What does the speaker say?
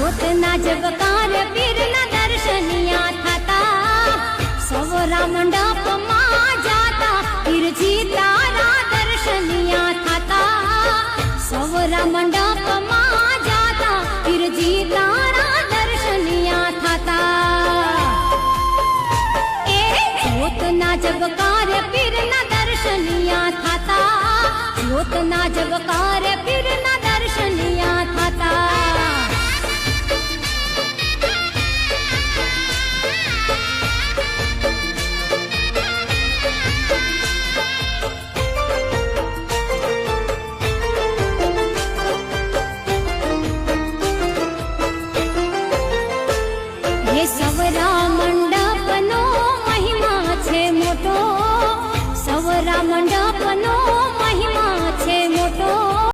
ज्योतना जगकार पीरना दर्शनिया थाता सवरा मंडप मा जाता पीरजी तारा दर्शनिया थाता सवरा मंडप मा जाता पीरजी तारा दर्शनिया थाता ए ज्योतना जगकार पीरना दर्शनिया थाता ज्योतना जगकार